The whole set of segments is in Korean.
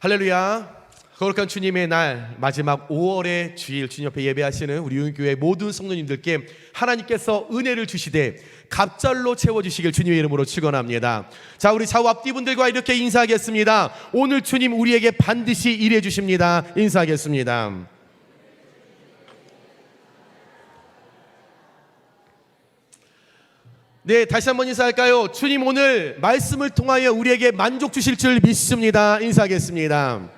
할렐루야. 거룩한 주님의 날 마지막 5월의 주일 주님 옆에 예배하시는 우리 용인교회 모든 성도님들께 하나님께서 은혜를 주시되 갑절로 채워주시길 주님의 이름으로 축원합니다. 자, 우리 좌우 앞뒤 분들과 이렇게 인사하겠습니다. 오늘 주님 우리에게 반드시 일해 주십니다. 인사하겠습니다. 네, 다시 한번 인사할까요? 주님 오늘 말씀을 통하여 우리에게 만족 주실 줄 믿습니다. 인사하겠습니다.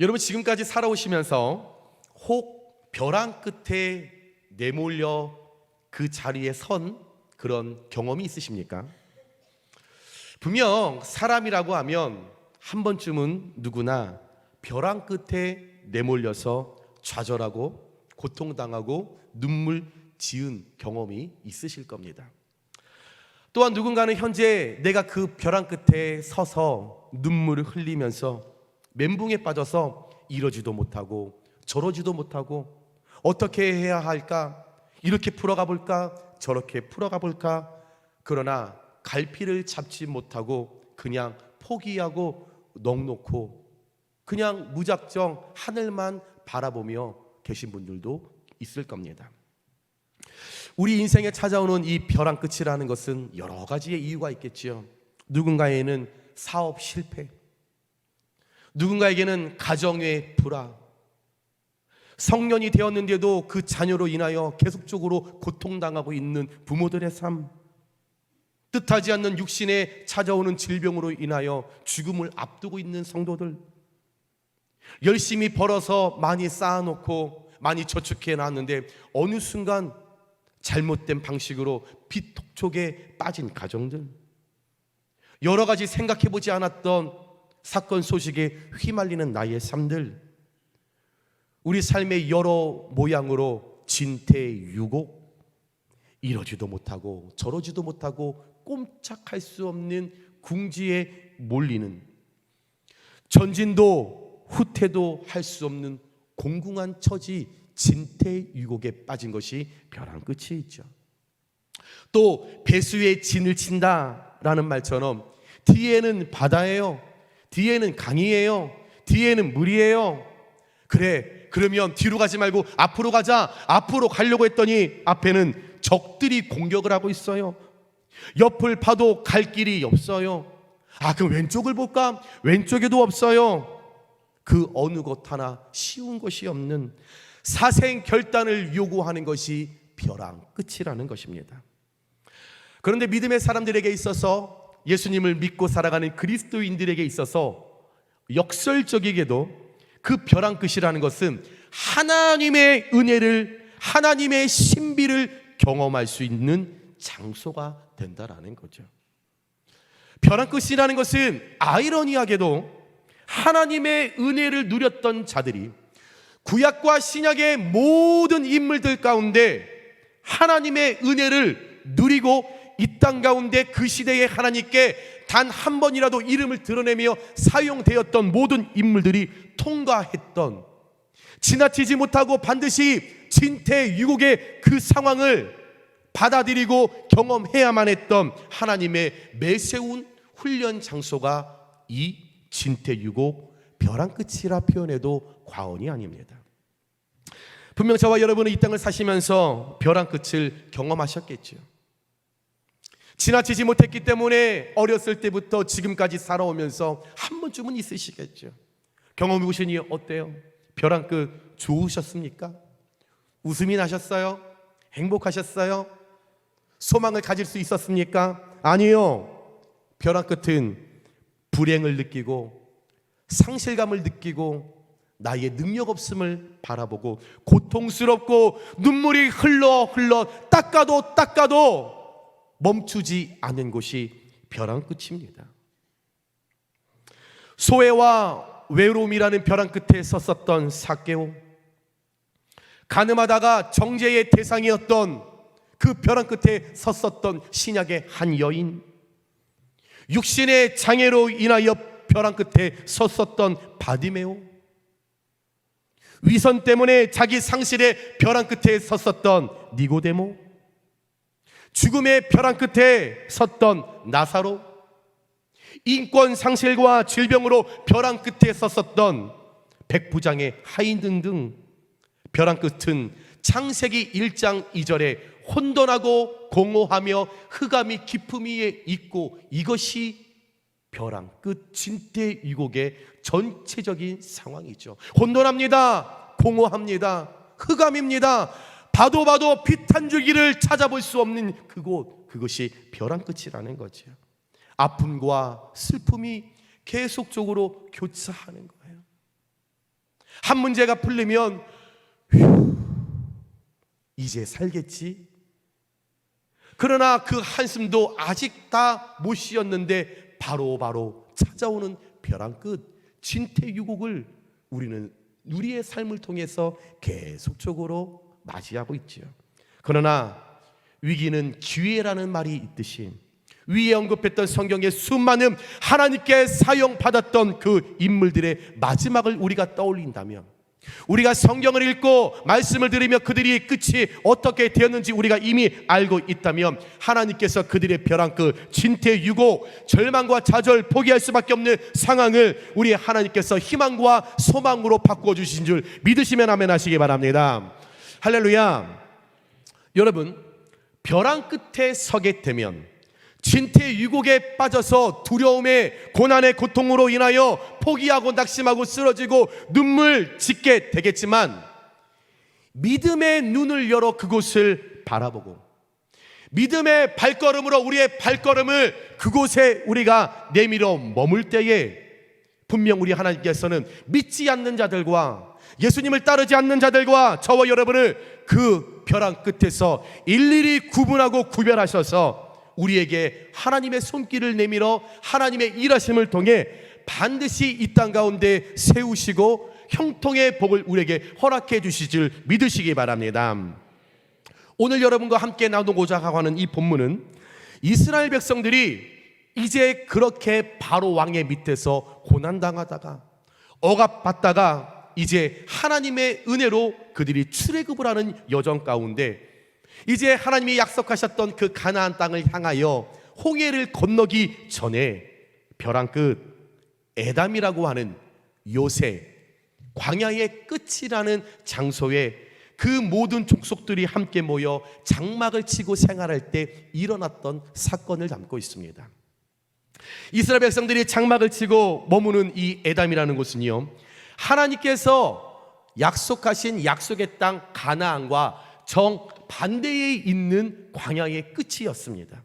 여러분, 지금까지 살아오시면서 혹 벼랑 끝에 내몰려 그 자리에 선 그런 경험이 있으십니까? 분명 사람이라고 하면 한 번쯤은 누구나 벼랑 끝에 내몰려서 좌절하고 고통당하고 눈물 지은 경험이 있으실 겁니다. 또한 누군가는 현재 내가 그 벼랑 끝에 서서 눈물을 흘리면서 멘붕에 빠져서 이러지도 못하고 저러지도 못하고 어떻게 해야 할까? 이렇게 풀어가 볼까? 저렇게 풀어가 볼까? 그러나 갈피를 잡지 못하고 그냥 포기하고 넋놓고 그냥 무작정 하늘만 바라보며 계신 분들도 있을 겁니다. 우리 인생에 찾아오는 이 벼랑 끝이라는 것은 여러 가지의 이유가 있겠지요. 누군가에게는 사업 실패, 누군가에게는 가정의 불화, 성년이 되었는데도 그 자녀로 인하여 계속적으로 고통당하고 있는 부모들의 삶, 뜻하지 않는 육신에 찾아오는 질병으로 인하여 죽음을 앞두고 있는 성도들, 열심히 벌어서 많이 쌓아놓고 많이 저축해 놨는데 어느 순간 잘못된 방식으로 빚톡촉에 빠진 가정들, 여러 가지 생각해보지 않았던 사건 소식에 휘말리는 나의 삶들, 우리 삶의 여러 모양으로 진퇴유곡, 이러지도 못하고 저러지도 못하고 꼼짝할 수 없는 궁지에 몰리는, 전진도 후퇴도 할 수 없는 공궁한 처지 진퇴유곡에 빠진 것이 벼랑 끝이 있죠. 또 배수에 진을 친다라는 말처럼 뒤에는 바다예요, 뒤에는 강이에요, 뒤에는 물이에요. 그래, 그러면 뒤로 가지 말고 앞으로 가자. 앞으로 가려고 했더니 앞에는 적들이 공격을 하고 있어요. 옆을 봐도 갈 길이 없어요. 그럼 왼쪽을 볼까? 왼쪽에도 없어요. 그 어느 것 하나 쉬운 것이 없는 사생 결단을 요구하는 것이 벼랑 끝이라는 것입니다. 그런데 믿음의 사람들에게 있어서, 예수님을 믿고 살아가는 그리스도인들에게 있어서 역설적이게도 그 벼랑 끝이라는 것은 하나님의 은혜를, 하나님의 신비를 경험할 수 있는 장소가 된다라는 거죠. 벼랑 끝이라는 것은 아이러니하게도 하나님의 은혜를 누렸던 자들이 구약과 신약의 모든 인물들 가운데 하나님의 은혜를 누리고 이 땅 가운데 그 시대에 하나님께 단 한 번이라도 이름을 드러내며 사용되었던 모든 인물들이 통과했던, 지나치지 못하고 반드시 진퇴유곡의 그 상황을 받아들이고 경험해야만 했던 하나님의 매세운 훈련 장소가 이 진퇴유곡 벼랑 끝이라 표현해도 과언이 아닙니다. 분명 저와 여러분은 이 땅을 사시면서 벼랑 끝을 경험하셨겠죠. 지나치지 못했기 때문에 어렸을 때부터 지금까지 살아오면서 한 번쯤은 있으시겠죠. 경험해 보시니 어때요? 벼랑 끝 좋으셨습니까? 웃음이 나셨어요? 행복하셨어요? 소망을 가질 수 있었습니까? 아니요. 벼랑 끝은 불행을 느끼고 상실감을 느끼고 나의 능력 없음을 바라보고 고통스럽고 눈물이 흘러 닦아도 멈추지 않은 곳이 벼랑 끝입니다. 소외와 외로움이라는 벼랑 끝에 섰었던 삭개오, 가늠하다가 정죄의 대상이었던 그 벼랑 끝에 섰었던 신약의 한 여인, 육신의 장애로 인하여 벼랑 끝에 섰었던 바디메오, 위선 때문에 자기 상실의 벼랑 끝에 섰었던 니고데모, 죽음의 벼랑 끝에 섰던 나사로, 인권 상실과 질병으로 벼랑 끝에 섰었던 백부장의 하인 등등, 벼랑 끝은 창세기 1장 2절에 혼돈하고 공허하며 흑암이 깊음 위에 있고, 이것이 벼랑 끝 진태유곡의 전체적인 상황이죠. 혼돈합니다. 공허합니다. 흑암입니다. 봐도 빛 한 줄기를 찾아볼 수 없는 그곳, 그것이 벼랑 끝이라는 거죠. 아픔과 슬픔이 계속적으로 교차하는 거예요. 한 문제가 풀리면 이제 살겠지. 그러나 그 한숨도 아직 다 못 쉬었는데 바로 찾아오는 벼랑 끝 진태유곡을 우리는 우리의 삶을 통해서 계속적으로 맞이하고 있죠. 그러나 위기는 기회라는 말이 있듯이, 위에 언급했던 성경의 수많은 하나님께 사용받았던 그 인물들의 마지막을 우리가 떠올린다면, 우리가 성경을 읽고 말씀을 들으며 그들이 끝이 어떻게 되었는지 우리가 이미 알고 있다면, 하나님께서 그들의 벼랑 끝 진태유곡, 절망과 좌절, 포기할 수밖에 없는 상황을 우리 하나님께서 희망과 소망으로 바꾸어 주신 줄 믿으시면 아멘 하시기 바랍니다. 할렐루야. 여러분, 벼랑 끝에 서게 되면 진태유곡에 빠져서 두려움에, 고난의 고통으로 인하여 포기하고 낙심하고 쓰러지고 눈물 짓게 되겠지만, 믿음의 눈을 열어 그곳을 바라보고 믿음의 발걸음으로 우리의 발걸음을 그곳에 우리가 내밀어 머물 때에 분명 우리 하나님께서는 믿지 않는 자들과 예수님을 따르지 않는 자들과 저와 여러분을 그 벼랑 끝에서 일일이 구분하고 구별하셔서 우리에게 하나님의 손길을 내밀어 하나님의 일하심을 통해 반드시 이 땅 가운데 세우시고 형통의 복을 우리에게 허락해 주실 줄 믿으시기 바랍니다. 오늘 여러분과 함께 나누고자 하는 이 본문은 이스라엘 백성들이 이제 그렇게 바로 왕의 밑에서 고난당하다가 억압받다가 이제 하나님의 은혜로 그들이 출애굽을 하는 여정 가운데, 이제 하나님이 약속하셨던 그 가나안 땅을 향하여 홍해를 건너기 전에 벼랑 끝 에담이라고 하는 요새, 광야의 끝이라는 장소에 그 모든 족속들이 함께 모여 장막을 치고 생활할 때 일어났던 사건을 담고 있습니다. 이스라엘 백성들이 장막을 치고 머무는 이 에담이라는 곳은요, 하나님께서 약속하신 약속의 땅 가나안과 정반대에 있는 광야의 끝이었습니다.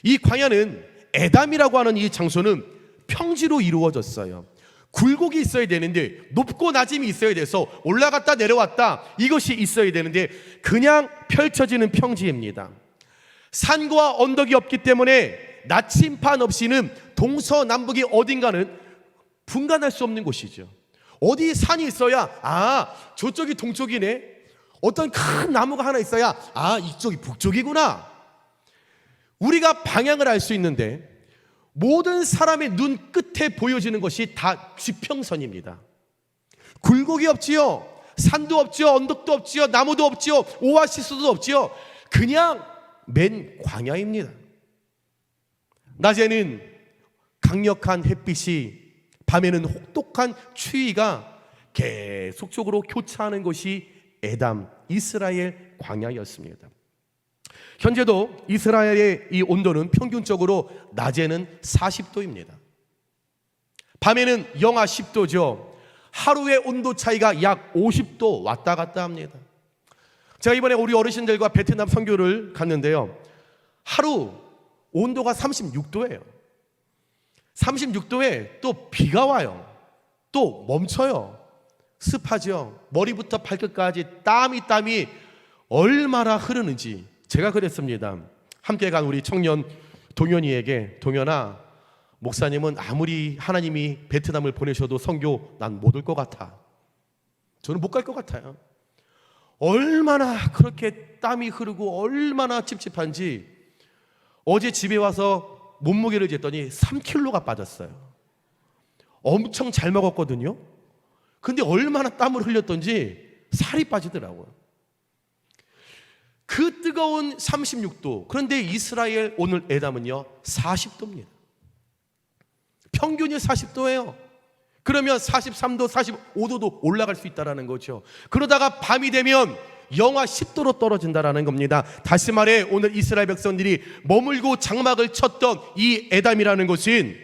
이 광야는, 에담이라고 하는 이 장소는 평지로 이루어졌어요. 굴곡이 있어야 되는데, 높고 낮음이 있어야 돼서 올라갔다 내려왔다 이것이 있어야 되는데 그냥 펼쳐지는 평지입니다. 산과 언덕이 없기 때문에 나침판 없이는 동서남북이 어딘가는 분간할 수 없는 곳이죠. 어디 산이 있어야 저쪽이 동쪽이네, 어떤 큰 나무가 하나 있어야 이쪽이 북쪽이구나, 우리가 방향을 알 수 있는데, 모든 사람의 눈 끝에 보여지는 것이 다 지평선입니다. 굴곡이 없지요, 산도 없지요, 언덕도 없지요, 나무도 없지요, 오아시스도 없지요. 그냥 맨 광야입니다. 낮에는 강력한 햇빛이, 밤에는 혹독한 추위가 계속적으로 교차하는 것이 에담, 이스라엘 광야였습니다. 현재도 이스라엘의 이 온도는 평균적으로 낮에는 40도입니다. 밤에는 영하 10도죠. 하루의 온도 차이가 약 50도 왔다 갔다 합니다. 제가 이번에 우리 어르신들과 베트남 선교를 갔는데요, 하루 온도가 36도예요. 36도에 또 비가 와요. 또 멈춰요. 습하죠. 머리부터 발끝까지 땀이 얼마나 흐르는지. 제가 그랬습니다. 함께 간 우리 청년 동현이에게, 동현아, 목사님은 아무리 하나님이 베트남을 보내셔도 선교 난 못 올 것 같아. 저는 못 갈 것 같아요. 얼마나 그렇게 땀이 흐르고 얼마나 찝찝한지 어제 집에 와서 몸무게를 쟀더니 3kg가 빠졌어요. 엄청 잘 먹었거든요. 근데 얼마나 땀을 흘렸던지 살이 빠지더라고요. 그 뜨거운 36도. 그런데 이스라엘 오늘 에담은요 40도입니다. 평균이 40도예요. 그러면 43도, 45도도 올라갈 수 있다는 거죠. 그러다가 밤이 되면 영하 10도로 떨어진다는 겁니다. 다시 말해 오늘 이스라엘 백성들이 머물고 장막을 쳤던 이 에담이라는 곳은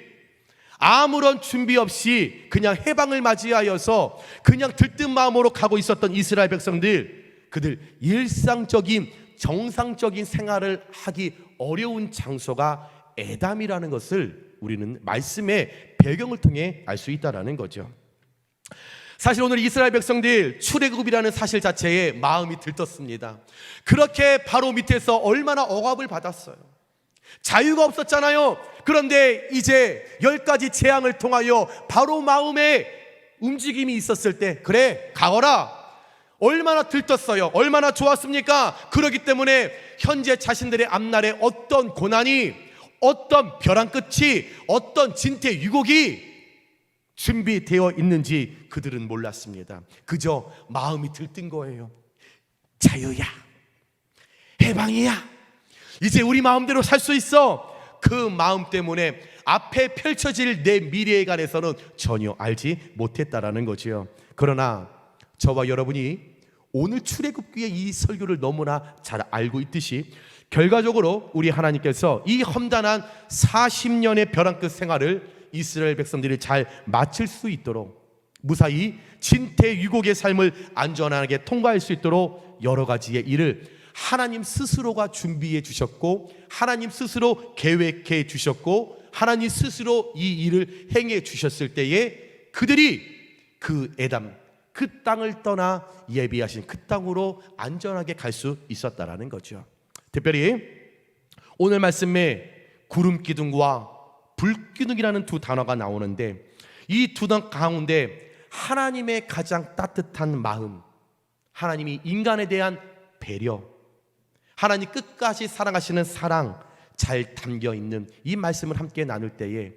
아무런 준비 없이 그냥 해방을 맞이하여서 그냥 들뜬 마음으로 가고 있었던 이스라엘 백성들, 그들 일상적인 정상적인 생활을 하기 어려운 장소가 에담이라는 것을 우리는 말씀의 배경을 통해 알 수 있다는 거죠. 사실 오늘 이스라엘 백성들 출애굽이라는 사실 자체에 마음이 들떴습니다. 그렇게 바로 밑에서 얼마나 억압을 받았어요. 자유가 없었잖아요. 그런데 이제 10가지 재앙을 통하여 바로 마음에 움직임이 있었을 때, 그래 가거라, 얼마나 들떴어요. 얼마나 좋았습니까? 그렇기 때문에 현재 자신들의 앞날에 어떤 고난이, 어떤 벼랑 끝이, 어떤 진퇴 유곡이 준비되어 있는지 그들은 몰랐습니다. 그저 마음이 들뜬 거예요. 자유야, 해방이야, 이제 우리 마음대로 살 수 있어. 그 마음 때문에 앞에 펼쳐질 내 미래에 관해서는 전혀 알지 못했다라는 거지요. 그러나 저와 여러분이 오늘 출애굽기의 이 설교를 너무나 잘 알고 있듯이 결과적으로 우리 하나님께서 이 험단한 40년의 벼랑 끝 생활을 이스라엘 백성들이 잘 마칠 수 있도록, 무사히 진퇴유곡의 삶을 안전하게 통과할 수 있도록 여러 가지의 일을 하나님 스스로가 준비해 주셨고, 하나님 스스로 계획해 주셨고, 하나님 스스로 이 일을 행해 주셨을 때에 그들이 그 에담, 그 땅을 떠나 예비하신 그 땅으로 안전하게 갈 수 있었다라는 거죠. 특별히 오늘 말씀에 구름 기둥과 불 기둥이라는 두 단어가 나오는데, 이 두 단어 가운데 하나님의 가장 따뜻한 마음, 하나님이 인간에 대한 배려, 하나님 끝까지 사랑하시는 사랑 잘 담겨 있는 이 말씀을 함께 나눌 때에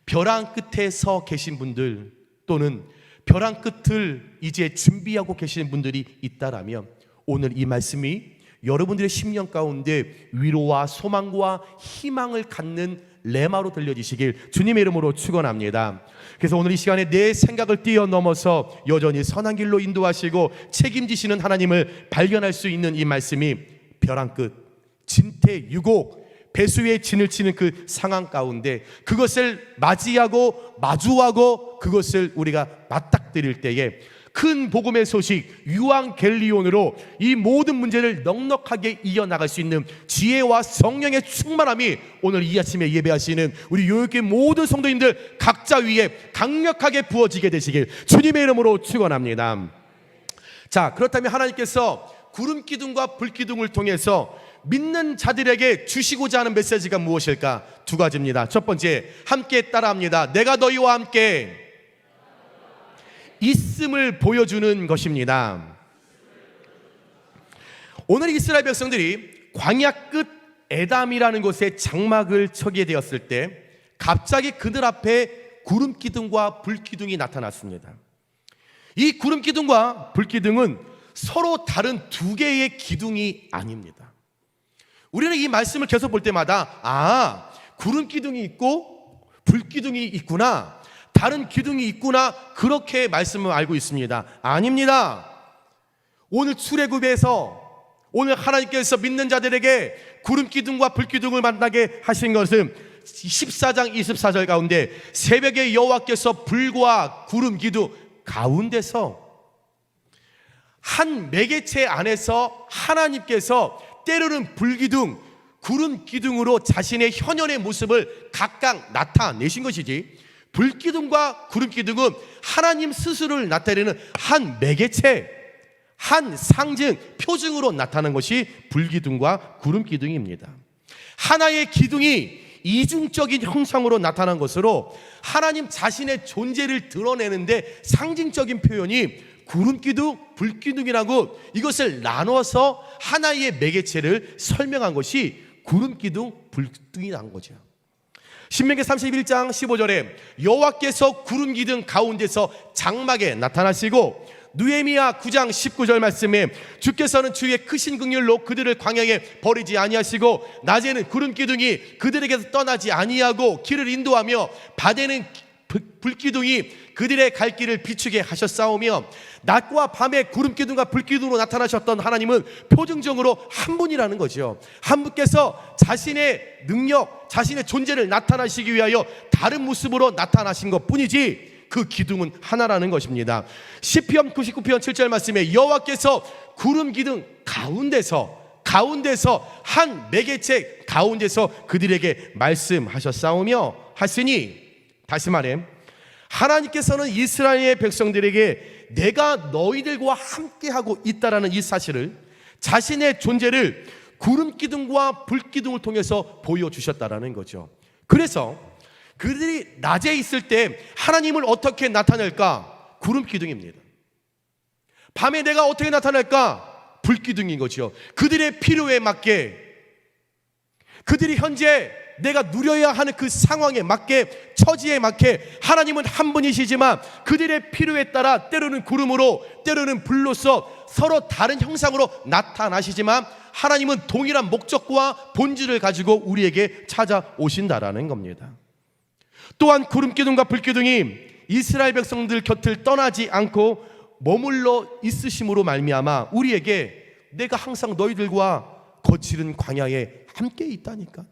벼랑 끝에 서 계신 분들, 또는 벼랑 끝을 이제 준비하고 계시는 분들이 있다라면 오늘 이 말씀이 여러분들의 심령 가운데 위로와 소망과 희망을 갖는 레마로 들려지시길 주님의 이름으로 축원합니다. 그래서 오늘 이 시간에 내 생각을 뛰어넘어서 여전히 선한 길로 인도하시고 책임지시는 하나님을 발견할 수 있는 이 말씀이 벼랑 끝, 진퇴유곡, 배수의 진을 치는 그 상황 가운데 그것을 맞이하고 마주하고 그것을 우리가 맞닥뜨릴 때에 큰 복음의 소식 유앙겔리온으로 이 모든 문제를 넉넉하게 이어나갈 수 있는 지혜와 성령의 충만함이 오늘 이 아침에 예배하시는 우리 요요교회 모든 성도님들 각자 위에 강력하게 부어지게 되시길 주님의 이름으로 축원합니다. 자, 그렇다면 하나님께서 구름 기둥과 불 기둥을 통해서 믿는 자들에게 주시고자 하는 메시지가 무엇일까? 두 가지입니다. 첫 번째, 함께 따라합니다. 내가 너희와 함께 있음을 보여주는 것입니다. 오늘 이스라엘 백성들이 광야 끝 에담이라는 곳에 장막을 쳐게 되었을 때 갑자기 그들 앞에 구름 기둥과 불 기둥이 나타났습니다. 이 구름 기둥과 불 기둥은 서로 다른 두 개의 기둥이 아닙니다. 우리는 이 말씀을 계속 볼 때마다 구름 기둥이 있고 불 기둥이 있구나, 다른 기둥이 있구나, 그렇게 말씀을 알고 있습니다. 아닙니다. 오늘 출애굽에서 오늘 하나님께서 믿는 자들에게 구름 기둥과 불 기둥을 만나게 하신 것은 14장 24절 가운데 새벽에 여호와께서 불과 구름 기둥 가운데서 한 매개체 안에서 하나님께서 때로는 불기둥, 구름 기둥으로 자신의 현현의 모습을 각각 나타내신 것이지, 불기둥과 구름 기둥은 하나님 스스로를 나타내는 한 매개체, 한 상징, 표징으로 나타난 것이 불기둥과 구름 기둥입니다. 하나의 기둥이 이중적인 형상으로 나타난 것으로 하나님 자신의 존재를 드러내는데 상징적인 표현이 구름 기둥, 불 기둥이라고 이것을 나눠서 하나의 매개체를 설명한 것이 구름 기둥, 불 기둥이 난 거죠. 신명기 31장 15절에 여호와께서 구름 기둥 가운데서 장막에 나타나시고 느헤미야 9장 19절 말씀에 주께서는 주의 크신 긍휼로 그들을 광야에 버리지 아니하시고 낮에는 구름 기둥이 그들에게서 떠나지 아니하고 길을 인도하며 밤에는 불기둥이 그들의 갈 길을 비추게 하셨사오며 낮과 밤에 구름 기둥과 불기둥으로 나타나셨던 하나님은 표징적으로 한 분이라는 거죠. 한 분께서 자신의 능력, 자신의 존재를 나타나시기 위하여 다른 모습으로 나타나신 것뿐이지 그 기둥은 하나라는 것입니다. 시편 99편 7절 말씀에 여호와께서 구름 기둥 가운데서 한 매개체 가운데서 그들에게 말씀하셨사오며 하시니, 다시 말해 하나님께서는 이스라엘의 백성들에게 내가 너희들과 함께하고 있다라는 이 사실을, 자신의 존재를 구름 기둥과 불 기둥을 통해서 보여주셨다라는 거죠. 그래서 그들이 낮에 있을 때 하나님을 어떻게 나타낼까? 구름 기둥입니다. 밤에 내가 어떻게 나타낼까? 불 기둥인 거죠. 그들의 필요에 맞게, 그들이 현재 내가 누려야 하는 그 상황에 맞게, 처지에 맞게 하나님은 한 분이시지만 그들의 필요에 따라 때로는 구름으로, 때로는 불로서 서로 다른 형상으로 나타나시지만 하나님은 동일한 목적과 본질을 가지고 우리에게 찾아오신다라는 겁니다. 또한 구름 기둥과 불 기둥이 이스라엘 백성들 곁을 떠나지 않고 머물러 있으심으로 말미암아 우리에게 내가 항상 너희들과 거칠은 광야에 함께 있다니까.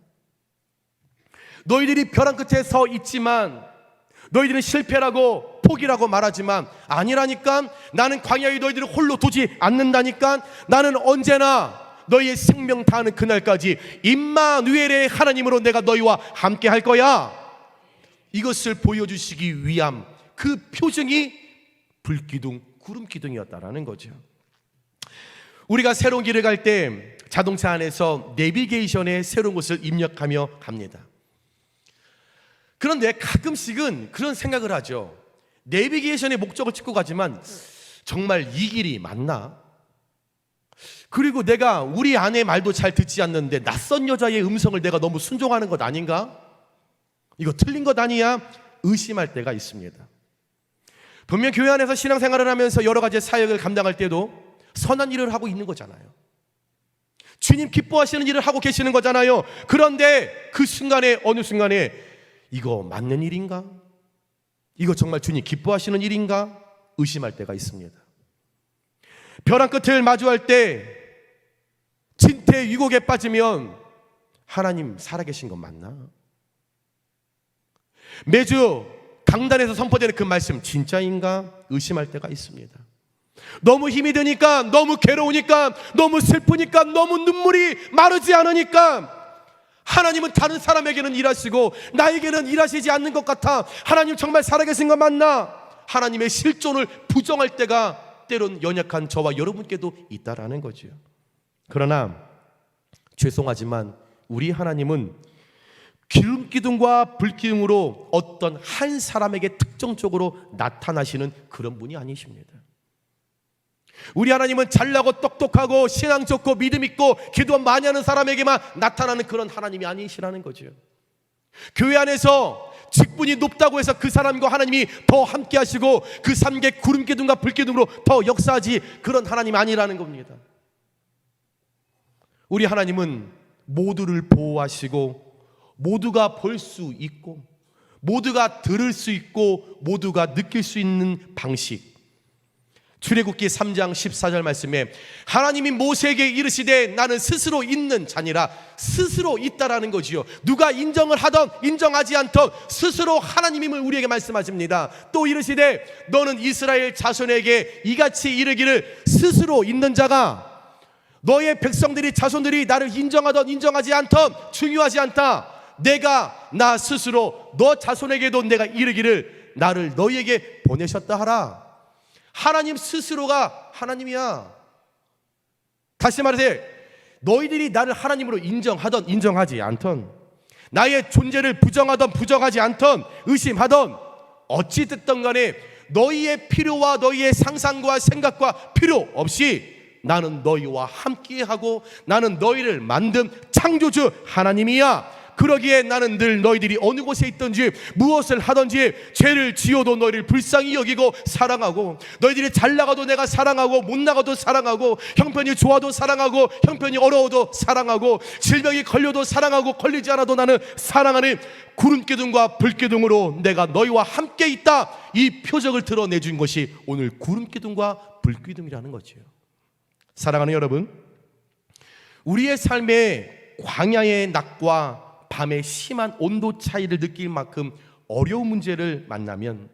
너희들이 벼랑 끝에 서 있지만 너희들은 실패라고 포기라고 말하지만 아니라니까. 나는 광야에 너희들을 홀로 두지 않는다니까. 나는 언제나 너희의 생명 다하는 그날까지 임마누엘의 하나님으로 내가 너희와 함께 할 거야. 이것을 보여주시기 위함, 그 표징이 불기둥, 구름 기둥이었다라는 거죠. 우리가 새로운 길을 갈 때 자동차 안에서 내비게이션에 새로운 곳을 입력하며 갑니다. 그런데 가끔씩은 그런 생각을 하죠. 내비게이션의 목적을 찍고 가지만 정말 이 길이 맞나? 그리고 내가 우리 아내 말도 잘 듣지 않는데 낯선 여자의 음성을 내가 너무 순종하는 것 아닌가? 이거 틀린 것 아니야? 의심할 때가 있습니다. 분명 교회 안에서 신앙생활을 하면서 여러 가지 사역을 감당할 때도 선한 일을 하고 있는 거잖아요. 주님 기뻐하시는 일을 하고 계시는 거잖아요. 그런데 그 순간에, 어느 순간에 이거 맞는 일인가? 이거 정말 주님 기뻐하시는 일인가? 의심할 때가 있습니다. 벼랑 끝을 마주할 때 진태 유곡에 빠지면 하나님 살아계신 건 맞나? 매주 강단에서 선포되는 그 말씀 진짜인가? 의심할 때가 있습니다. 너무 힘이 드니까, 너무 괴로우니까, 너무 슬프니까, 너무 눈물이 마르지 않으니까 하나님은 다른 사람에게는 일하시고 나에게는 일하시지 않는 것 같아. 하나님 정말 살아계신 거 맞나? 하나님의 실존을 부정할 때가 때론 연약한 저와 여러분께도 있다라는 거죠. 그러나 죄송하지만 우리 하나님은 기름 기둥과 불 기둥으로 어떤 한 사람에게 특정적으로 나타나시는 그런 분이 아니십니다. 우리 하나님은 잘나고 똑똑하고 신앙 좋고 믿음 있고 기도 많이 하는 사람에게만 나타나는 그런 하나님이 아니시라는 거죠. 교회 안에서 직분이 높다고 해서 그 사람과 하나님이 더 함께 하시고 그 삶의 구름 기둥과 불 기둥으로 더 역사하지, 그런 하나님이 아니라는 겁니다. 우리 하나님은 모두를 보호하시고 모두가 볼 수 있고 모두가 들을 수 있고 모두가 느낄 수 있는 방식. 출애굽기 3장 14절 말씀에 하나님이 모세에게 이르시되 나는 스스로 있는 자니라. 스스로 있다라는 거지요. 누가 인정을 하던 인정하지 않던 스스로 하나님임을 우리에게 말씀하십니다. 또 이르시되 너는 이스라엘 자손에게 이같이 이르기를 스스로 있는 자가, 너의 백성들이 자손들이 나를 인정하던 인정하지 않던 중요하지 않다. 내가 나 스스로 너 자손에게도 내가 이르기를 나를 너희에게 보내셨다 하라. 하나님 스스로가 하나님이야. 다시 말해서 너희들이 나를 하나님으로 인정하던 인정하지 않던, 나의 존재를 부정하던 부정하지 않던 의심하던 어찌 됐던 간에 너희의 필요와 너희의 상상과 생각과 필요 없이 나는 너희와 함께하고 나는 너희를 만든 창조주 하나님이야. 그러기에 나는 늘 너희들이 어느 곳에 있든지 무엇을 하든지 죄를 지어도 너희를 불쌍히 여기고 사랑하고, 너희들이 잘 나가도 내가 사랑하고, 못 나가도 사랑하고, 형편이 좋아도 사랑하고, 형편이 어려워도 사랑하고, 질병이 걸려도 사랑하고, 걸리지 않아도 나는 사랑하는 구름기둥과 불기둥으로 내가 너희와 함께 있다, 이 표적을 드러내준 것이 오늘 구름기둥과 불기둥이라는 거죠. 사랑하는 여러분, 우리의 삶에 광야의 낮과 밤의 심한 온도 차이를 느낄 만큼 어려운 문제를 만나면,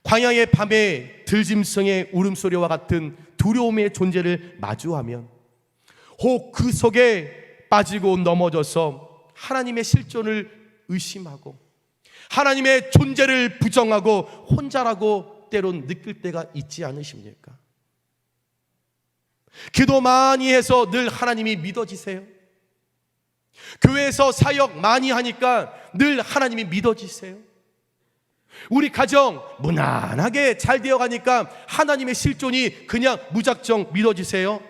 광야의 밤의 들짐승의 울음소리와 같은 두려움의 존재를 마주하면, 혹 그 속에 빠지고 넘어져서 하나님의 실존을 의심하고 하나님의 존재를 부정하고 혼자라고 때론 느낄 때가 있지 않으십니까? 기도 많이 해서 늘 하나님이 믿어지세요? 교회에서 사역 많이 하니까 늘 하나님이 믿어지세요? 우리 가정 무난하게 잘 되어가니까 하나님의 실존이 그냥 무작정 믿어지세요?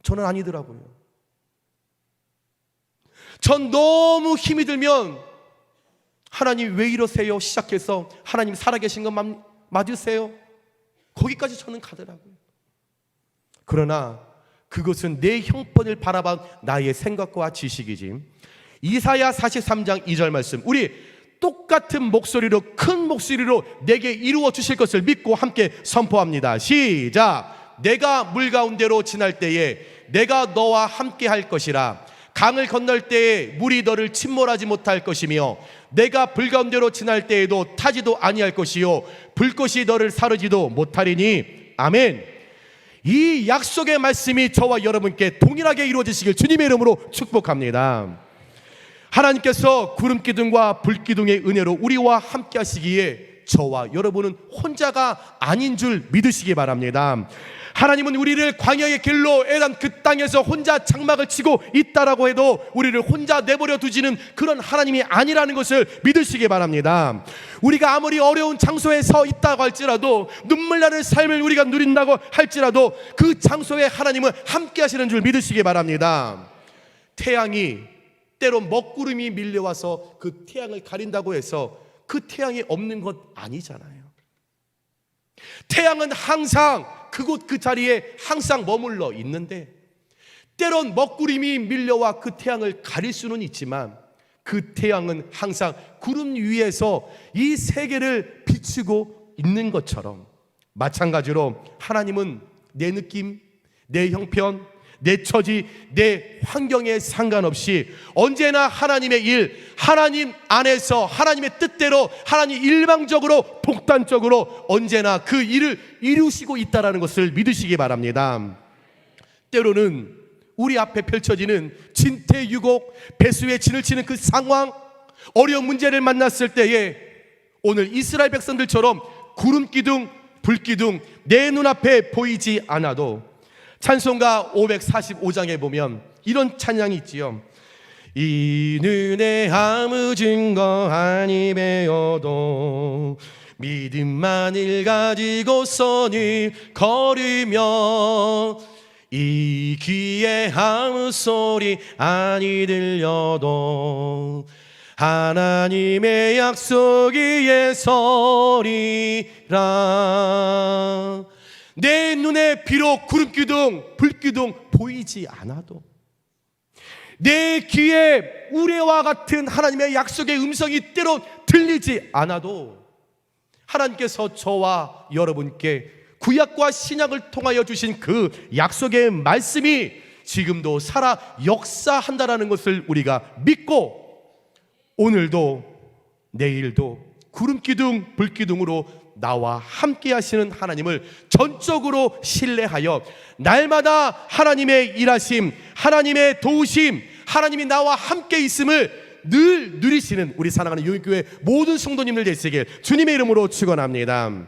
저는 아니더라고요. 전 너무 힘이 들면 하나님 왜 이러세요? 시작해서 하나님 살아계신 것 맞으세요? 거기까지 저는 가더라고요. 그러나 그것은 내 형편을 바라본 나의 생각과 지식이지. 이사야 43장 2절 말씀, 우리 똑같은 목소리로, 큰 목소리로 내게 이루어 주실 것을 믿고 함께 선포합니다. 시작. 내가 물 가운데로 지날 때에 내가 너와 함께 할 것이라. 강을 건널 때에 물이 너를 침몰하지 못할 것이며, 내가 불 가운데로 지날 때에도 타지도 아니할 것이요 불꽃이 너를 사르지도 못하리니. 아멘. 이 약속의 말씀이 저와 여러분께 동일하게 이루어지시길 주님의 이름으로 축복합니다. 하나님께서 구름기둥과 불기둥의 은혜로 우리와 함께 하시기에 저와 여러분은 혼자가 아닌 줄 믿으시기 바랍니다. 하나님은 우리를 광야의 길로 애단 그 땅에서 혼자 장막을 치고 있다라고 해도 우리를 혼자 내버려 두지는 그런 하나님이 아니라는 것을 믿으시기 바랍니다. 우리가 아무리 어려운 장소에 서 있다고 할지라도, 눈물 나는 삶을 우리가 누린다고 할지라도 그 장소에 하나님은 함께 하시는 줄 믿으시기 바랍니다. 태양이 때론 먹구름이 밀려와서 그 태양을 가린다고 해서 그 태양이 없는 것 아니잖아요. 태양은 항상 그곳 그 자리에 항상 머물러 있는데, 때론 먹구름이 밀려와 그 태양을 가릴 수는 있지만 그 태양은 항상 구름 위에서 이 세계를 비추고 있는 것처럼, 마찬가지로 하나님은 내 느낌, 내 형편, 내 처지, 내 환경에 상관없이 언제나 하나님의 일, 하나님 안에서 하나님의 뜻대로, 하나님 일방적으로 독단적으로 언제나 그 일을 이루시고 있다는 것을 믿으시기 바랍니다. 때로는 우리 앞에 펼쳐지는 진퇴유곡, 배수의 진을 치는 그 상황, 어려운 문제를 만났을 때에 오늘 이스라엘 백성들처럼 구름기둥, 불기둥 내 눈앞에 보이지 않아도 찬송가 545장에 보면 이런 찬양이 있지요. 이 눈에 아무 증거 아니 배어도 믿음만을 가지고서는 걸으며, 이 귀에 아무 소리 아니 들려도 하나님의 약속 위에 서리라. 내 눈에 비록 구름기둥, 불기둥 보이지 않아도, 내 귀에 우레와 같은 하나님의 약속의 음성이 때로 들리지 않아도, 하나님께서 저와 여러분께 구약과 신약을 통하여 주신 그 약속의 말씀이 지금도 살아 역사한다라는 것을 우리가 믿고, 오늘도 내일도 구름기둥, 불기둥으로 나와 함께 하시는 하나님을 전적으로 신뢰하여 날마다 하나님의 일하심, 하나님의 도우심, 하나님이 나와 함께 있음을 늘 누리시는 우리 사랑하는 용인교회 모든 성도님들 되시길 주님의 이름으로 축원합니다.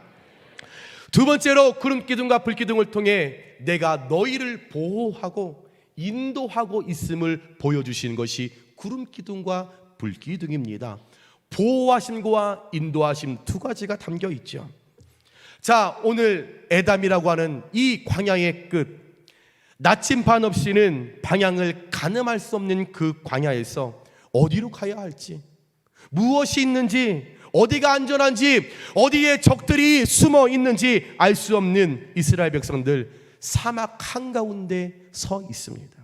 두 번째로 구름기둥과 불기둥을 통해 내가 너희를 보호하고 인도하고 있음을 보여주시는 것이 구름기둥과 불기둥입니다. 보호하심과 인도하심 두 가지가 담겨 있죠. 자, 오늘 에담이라고 하는 이 광야의 끝, 나침반 없이는 방향을 가늠할 수 없는 그 광야에서 어디로 가야 할지, 무엇이 있는지, 어디가 안전한지, 어디에 적들이 숨어 있는지 알 수 없는 이스라엘 백성들, 사막 한가운데 서 있습니다.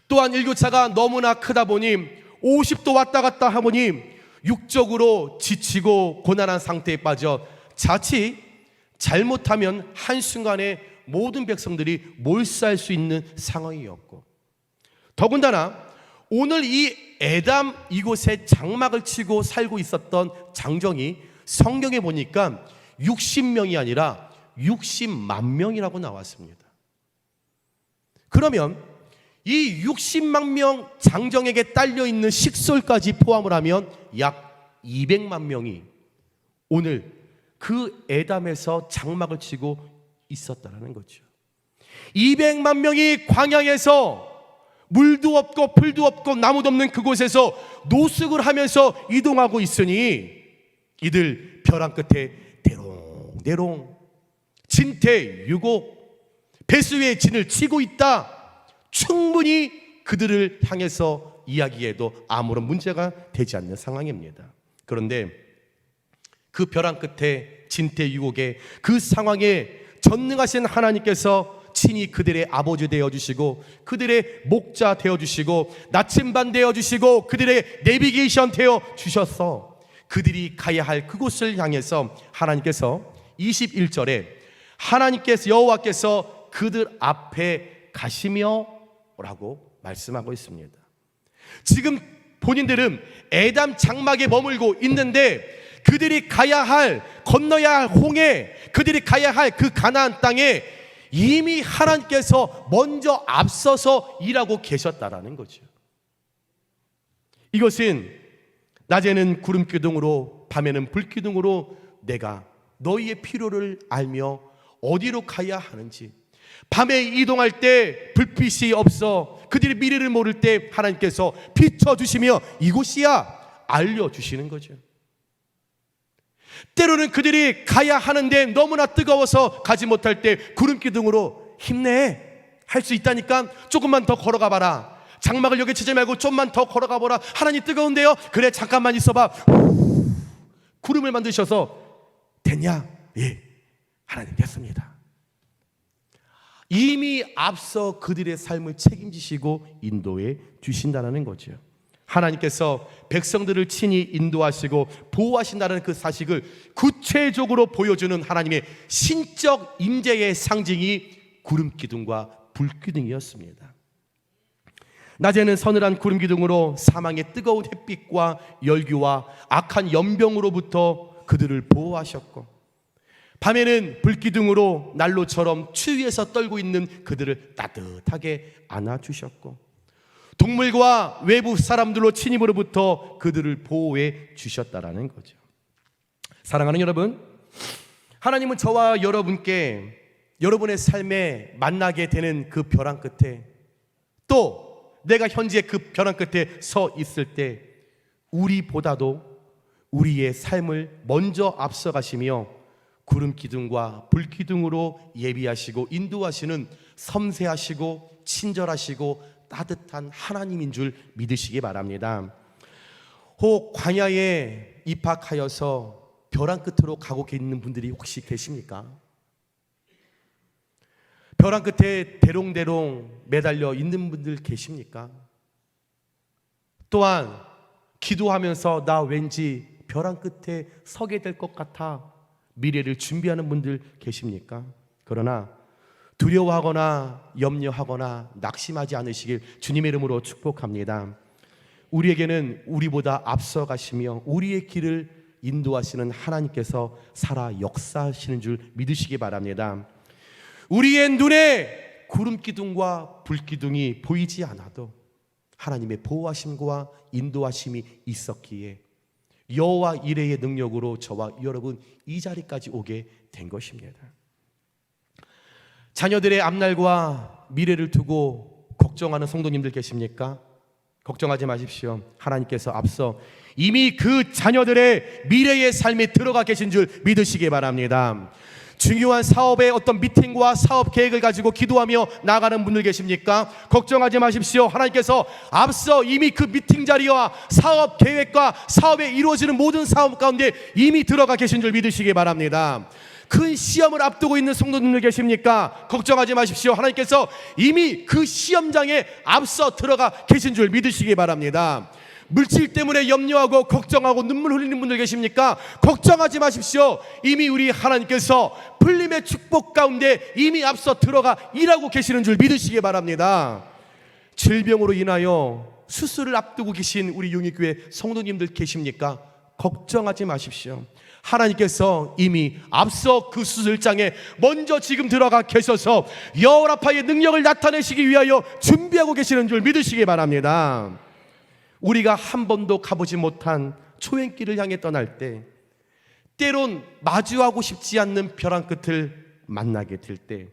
또한 일교차가 너무나 크다 보니 50도 왔다 갔다 하보니 육적으로 지치고 고난한 상태에 빠져 자칫 잘못하면 한순간에 모든 백성들이 몰살 수 있는 상황이었고, 더군다나 오늘 이 에담 이곳에 장막을 치고 살고 있었던 장정이 성경에 보니까 60명이 아니라 60만 명이라고 나왔습니다. 그러면 이 60만 명 장정에게 딸려있는 식솔까지 포함을 하면 약 200만 명이 오늘 그 에담에서 장막을 치고 있었다는 거죠. 200만 명이 광야에서 물도 없고 풀도 없고 나무도 없는 그곳에서 노숙을 하면서 이동하고 있으니 이들 벼랑 끝에 대롱대롱 진퇴유곡 배수의 진을 치고 있다. 충분히 그들을 향해서 이야기해도 아무런 문제가 되지 않는 상황입니다. 그런데 그 벼랑 끝에 진퇴유곡의 그 상황에 전능하신 하나님께서 친히 그들의 아버지 되어주시고 그들의 목자 되어주시고 나침반 되어주시고 그들의 내비게이션 되어주셔서 그들이 가야 할 그곳을 향해서 하나님께서 21절에 하나님께서 여호와께서 그들 앞에 가시며 라고 말씀하고 있습니다. 지금 본인들은 에담 장막에 머물고 있는데 그들이 가야 할, 건너야 할 홍해, 그들이 가야 할 그 가나안 땅에 이미 하나님께서 먼저 앞서서 일하고 계셨다라는 거죠. 이것은 낮에는 구름 기둥으로 밤에는 불 기둥으로 내가 너희의 필요를 알며 어디로 가야 하는지, 밤에 이동할 때 불빛이 없어 그들의 미래를 모를 때 하나님께서 비춰주시며 이곳이야 알려주시는 거죠. 때로는 그들이 가야 하는데 너무나 뜨거워서 가지 못할 때 구름 기둥으로 힘내, 할 수 있다니까 조금만 더 걸어가 봐라, 장막을 여기 치지 말고 좀만 더 걸어가 보라, 하나님 뜨거운데요, 그래 잠깐만 있어봐, 구름을 만드셔서 됐냐? 예, 하나님 됐습니다. 이미 앞서 그들의 삶을 책임지시고 인도해 주신다는 거죠. 하나님께서 백성들을 친히 인도하시고 보호하신다는 그 사실을 구체적으로 보여주는 하나님의 신적 임재의 상징이 구름 기둥과 불 기둥이었습니다. 낮에는 서늘한 구름 기둥으로 사망의 뜨거운 햇빛과 열기와 악한 연병으로부터 그들을 보호하셨고, 밤에는 불기둥으로 난로처럼 추위에서 떨고 있는 그들을 따뜻하게 안아주셨고, 동물과 외부 사람들로 침입으로부터 그들을 보호해 주셨다라는 거죠. 사랑하는 여러분, 하나님은 저와 여러분께 여러분의 삶에 만나게 되는 그 벼랑 끝에, 또 내가 현재 그 벼랑 끝에 서 있을 때 우리보다도 우리의 삶을 먼저 앞서가시며 구름 기둥과 불 기둥으로 예비하시고 인도하시는 섬세하시고 친절하시고 따뜻한 하나님인 줄 믿으시기 바랍니다. 혹 광야에 입학하여서 벼랑 끝으로 가고 있는 분들이 혹시 계십니까? 벼랑 끝에 대롱대롱 매달려 있는 분들 계십니까? 또한 기도하면서 나 왠지 벼랑 끝에 서게 될 것 같아 미래를 준비하는 분들 계십니까? 그러나 두려워하거나 염려하거나 낙심하지 않으시길 주님의 이름으로 축복합니다. 우리에게는 우리보다 앞서가시며 우리의 길을 인도하시는 하나님께서 살아 역사하시는 줄 믿으시기 바랍니다. 우리의 눈에 구름 기둥과 불 기둥이 보이지 않아도 하나님의 보호하심과 인도하심이 있었기에 여호와 이레의 능력으로 저와 여러분 이 자리까지 오게 된 것입니다. 자녀들의 앞날과 미래를 두고 걱정하는 성도님들 계십니까? 걱정하지 마십시오. 하나님께서 앞서 이미 그 자녀들의 미래의 삶에 들어가 계신 줄 믿으시기 바랍니다. 중요한 사업의 어떤 미팅과 사업 계획을 가지고 기도하며 나아가는 분들 계십니까? 걱정하지 마십시오. 하나님께서 앞서 이미 그 미팅 자리와 사업 계획과 사업에 이루어지는 모든 사업 가운데 이미 들어가 계신 줄 믿으시기 바랍니다. 큰 시험을 앞두고 있는 성도님들 계십니까? 걱정하지 마십시오. 하나님께서 이미 그 시험장에 앞서 들어가 계신 줄 믿으시기 바랍니다. 물질 때문에 염려하고 걱정하고 눈물 흘리는 분들 계십니까? 걱정하지 마십시오. 이미 우리 하나님께서 풀림의 축복 가운데 이미 앞서 들어가 일하고 계시는 줄 믿으시기 바랍니다. 질병으로 인하여 수술을 앞두고 계신 우리 용익교회 성도님들 계십니까? 걱정하지 마십시오. 하나님께서 이미 앞서 그 수술장에 먼저 지금 들어가 계셔서 여호라파의 능력을 나타내시기 위하여 준비하고 계시는 줄 믿으시기 바랍니다. 우리가 한 번도 가보지 못한 초행길을 향해 떠날 때, 때론 마주하고 싶지 않는 벼랑 끝을 만나게 될 때,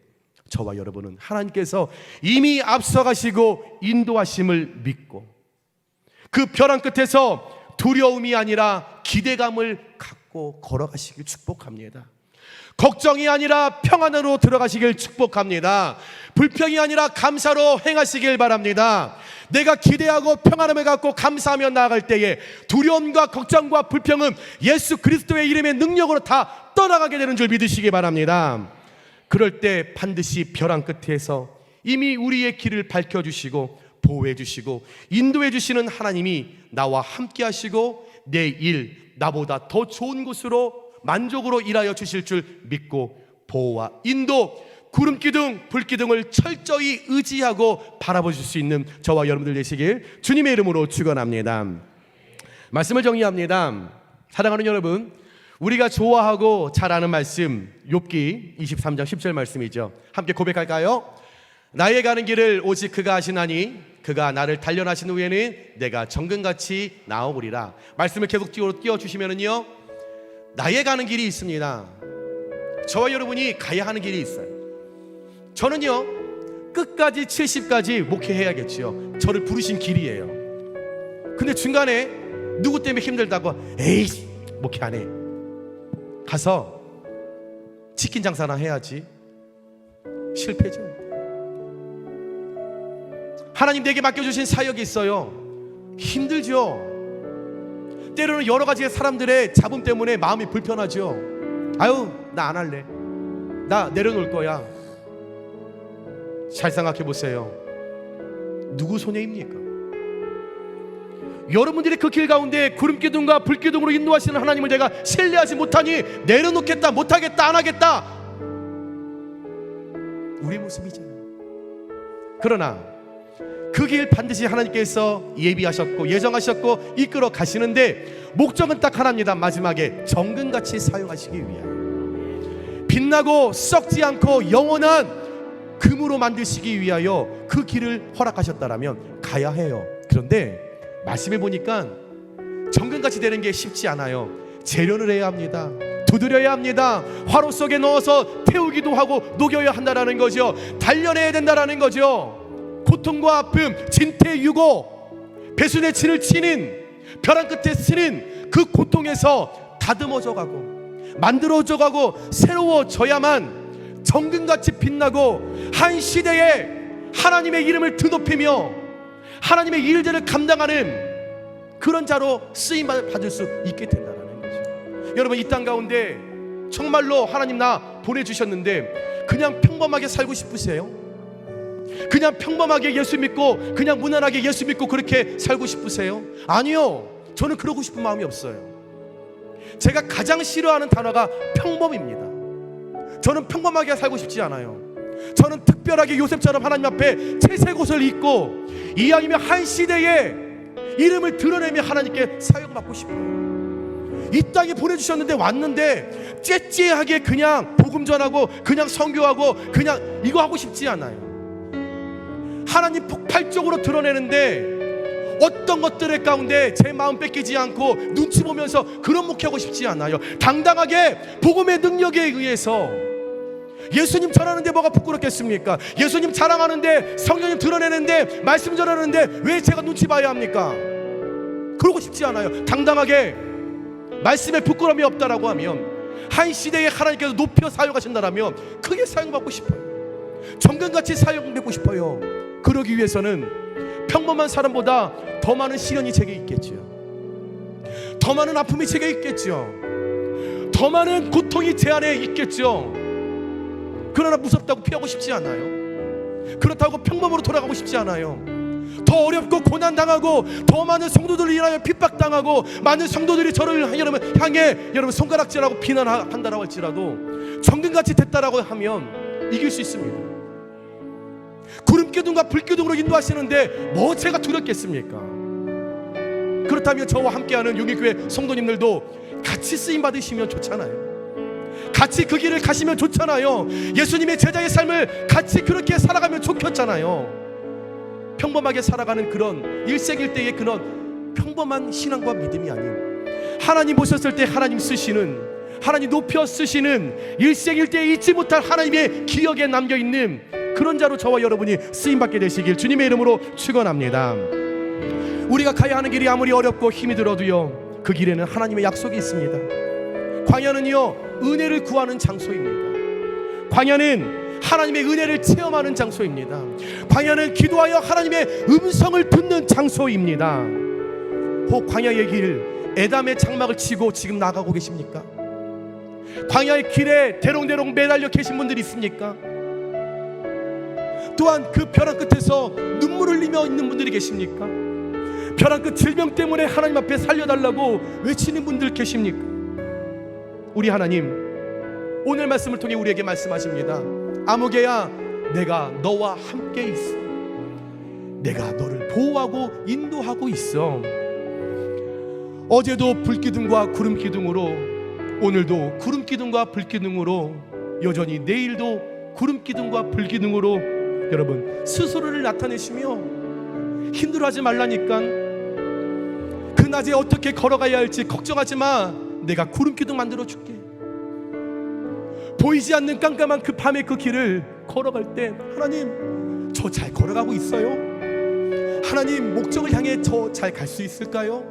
저와 여러분은 하나님께서 이미 앞서가시고 인도하심을 믿고 그 벼랑 끝에서 두려움이 아니라 기대감을 갖고 걸어가시길 축복합니다. 걱정이 아니라 평안으로 들어가시길 축복합니다. 불평이 아니라 감사로 행하시길 바랍니다. 내가 기대하고 평안함을 갖고 감사하며 나아갈 때에 두려움과 걱정과 불평은 예수 그리스도의 이름의 능력으로 다 떠나가게 되는 줄 믿으시기 바랍니다. 그럴 때 반드시 벼랑 끝에서 이미 우리의 길을 밝혀주시고 보호해주시고 인도해주시는 하나님이 나와 함께 하시고 내 일, 나보다 더 좋은 곳으로 만족으로 일하여 주실 줄 믿고 보호와 인도, 구름기둥, 불기둥을 철저히 의지하고 바라보실 수 있는 저와 여러분들 되시길 주님의 이름으로 축원합니다. 말씀을 정리합니다. 사랑하는 여러분, 우리가 좋아하고 잘 아는 말씀 욥기 23장 10절 말씀이죠. 함께 고백할까요? 나의 가는 길을 오직 그가 아시나니 그가 나를 단련하신 후에는 내가 정금같이 나아오리라. 말씀을 계속 띄워주시면은요, 나의 가는 길이 있습니다. 저와 여러분이 가야 하는 길이 있어요. 저는요, 끝까지 70까지 목회해야겠지요. 저를 부르신 길이에요. 근데 중간에 누구 때문에 힘들다고 에이 목회 안 해, 가서 치킨 장사나 해야지, 실패죠. 하나님 내게 맡겨주신 사역이 있어요. 힘들죠. 때로는 여러 가지 사람들의 잡음 때문에 마음이 불편하죠. 아유, 나 안 할래, 나 내려놓을 거야. 잘 생각해 보세요. 누구 손해입니까? 여러분들이 그 길 가운데 구름기둥과 불기둥으로 인도하시는 하나님을 내가 신뢰하지 못하니 내려놓겠다, 못하겠다, 안 하겠다, 우리 모습이잖아요. 그러나 그 길 반드시 하나님께서 예비하셨고 예정하셨고 이끌어 가시는데 목적은 딱 하나입니다. 마지막에 정금같이 사용하시기 위하여, 빛나고 썩지 않고 영원한 금으로 만드시기 위하여 그 길을 허락하셨다라면 가야 해요. 그런데 말씀해 보니까 정금같이 되는 게 쉽지 않아요. 재련을 해야 합니다. 두드려야 합니다. 화로 속에 넣어서 태우기도 하고 녹여야 한다라는 거죠. 단련해야 된다라는 거죠. 고통과 아픔, 진퇴유고, 배순의 진을 치는, 벼랑 끝에 쓰는 그 고통에서 다듬어져 가고 만들어져 가고 새로워져야만 정금같이 빛나고 한 시대에 하나님의 이름을 드높이며 하나님의 일들을 감당하는 그런 자로 쓰임을 받을 수 있게 된다는 거죠. 여러분, 이 땅 가운데 정말로 하나님 나 보내주셨는데 그냥 평범하게 살고 싶으세요? 그냥 평범하게 예수 믿고 그냥 무난하게 예수 믿고 그렇게 살고 싶으세요? 아니요, 저는 그러고 싶은 마음이 없어요. 제가 가장 싫어하는 단어가 평범입니다. 저는 평범하게 살고 싶지 않아요. 저는 특별하게 요셉처럼 하나님 앞에 채색옷을 입고 이왕이면 한 시대에 이름을 드러내며 하나님께 사역을 받고 싶어요. 이 땅에 보내주셨는데 왔는데 째째하게 그냥 복음 전하고 그냥 선교하고 그냥 이거 하고 싶지 않아요. 하나님 폭발적으로 드러내는데 어떤 것들의 가운데 제 마음 뺏기지 않고 눈치 보면서 그런 목회하고 싶지 않아요. 당당하게 복음의 능력에 의해서 예수님 전하는데 뭐가 부끄럽겠습니까? 예수님 자랑하는데, 성령님 드러내는데, 말씀 전하는데 왜 제가 눈치 봐야 합니까? 그러고 싶지 않아요. 당당하게 말씀에 부끄러움이 없다라고 하면 한 시대에 하나님께서 높여 사용하신다면 크게 사용받고 싶어요. 정금같이 사용받고 싶어요. 그러기 위해서는 평범한 사람보다 더 많은 시련이 제게 있겠지요. 더 많은 아픔이 제게 있겠죠. 더 많은 고통이 제 안에 있겠죠. 그러나 무섭다고 피하고 싶지 않아요. 그렇다고 평범으로 돌아가고 싶지 않아요. 더 어렵고 고난당하고 더 많은 성도들을 인하여 핍박당하고 많은 성도들이 저를 향해 여러분 손가락질하고 비난한다라고 할지라도 정금같이 됐다라고 하면 이길 수 있습니다. 구름기둥과 불기둥으로 인도하시는데 뭐 제가 두렵겠습니까? 그렇다면 저와 함께하는 용인교회 성도님들도 같이 쓰임 받으시면 좋잖아요. 같이 그 길을 가시면 좋잖아요. 예수님의 제자의 삶을 같이 그렇게 살아가면 좋겠잖아요. 평범하게 살아가는 그런 일생일대의 그런 평범한 신앙과 믿음이 아닌, 하나님 보셨을 때 하나님 쓰시는, 하나님 높여 쓰시는 일생일대에 잊지 못할 하나님의 기억에 남겨있는 그런 자로 저와 여러분이 쓰임받게 되시길 주님의 이름으로 축원합니다. 우리가 가야 하는 길이 아무리 어렵고 힘이 들어도요, 그 길에는 하나님의 약속이 있습니다. 광야는요, 은혜를 구하는 장소입니다. 광야는 하나님의 은혜를 체험하는 장소입니다. 광야는 기도하여 하나님의 음성을 듣는 장소입니다. 혹 광야의 길 에담의 장막을 치고 지금 나가고 계십니까? 광야의 길에 대롱대롱 매달려 계신 분들이 있습니까? 또한 그 벼랑 끝에서 눈물을 흘리며 있는 분들이 계십니까? 벼랑 끝 질병 때문에 하나님 앞에 살려달라고 외치는 분들 계십니까? 우리 하나님 오늘 말씀을 통해 우리에게 말씀하십니다. 아무개야, 내가 너와 함께 있어. 내가 너를 보호하고 인도하고 있어. 어제도 불기둥과 구름기둥으로, 오늘도 구름기둥과 불기둥으로, 여전히 내일도 구름기둥과 불기둥으로 여러분 스스로를 나타내시며 힘들어하지 말라니까, 그 낮에 어떻게 걸어가야 할지 걱정하지 마. 내가 구름기둥 만들어 줄게. 보이지 않는 깜깜한 그 밤의 그 길을 걸어갈 때 하나님, 저 잘 걸어가고 있어요? 하나님, 목적을 향해 저 잘 갈 수 있을까요?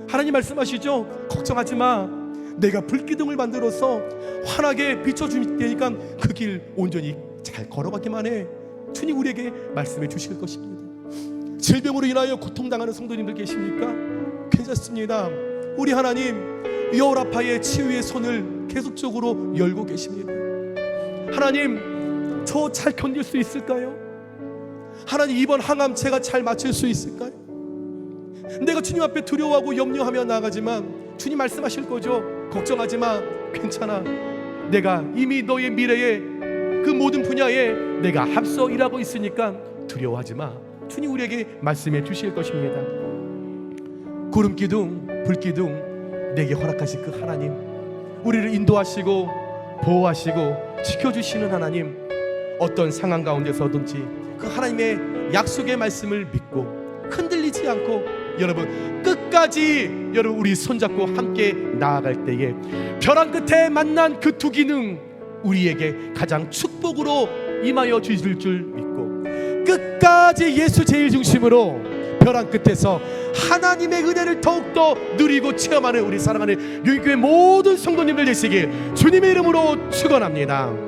하나님 말씀하시죠. 걱정하지 마. 내가 불기둥을 만들어서 환하게 비춰줄 테니까 그 길 온전히 잘 걸어가기만 해. 주님 우리에게 말씀해 주실 것입니다. 질병으로 인하여 고통당하는 성도님들 계십니까? 괜찮습니다. 우리 하나님 여호라파의 치유의 손을 계속적으로 열고 계십니다. 하나님, 저 잘 견딜 수 있을까요? 하나님, 이번 항암 제가 잘 맞출 수 있을까요? 내가 주님 앞에 두려워하고 염려하며 나가지만 주님 말씀하실 거죠. 걱정하지 마. 괜찮아. 내가 이미 너의 미래에 그 모든 분야에 내가 앞서 일하고 있으니까 두려워하지 마. 주님 우리에게 말씀해 주실 것입니다. 구름기둥, 불기둥 내게 허락하신 그 하나님, 우리를 인도하시고 보호하시고 지켜주시는 하나님, 어떤 상황 가운데서든지 그 하나님의 약속의 말씀을 믿고 흔들리지 않고 여러분 끝까지 여러분 우리 손잡고 함께 나아갈 때에 벼랑 끝에 만난 그 두 기능 우리에게 가장 축복으로 임하여 주실 줄 믿고 끝까지 예수 제일 중심으로 벼랑 끝에서 하나님의 은혜를 더욱더 누리고 체험하는 우리 사랑하는 용인교회 모든 성도님들 되시길 주님의 이름으로 축원합니다.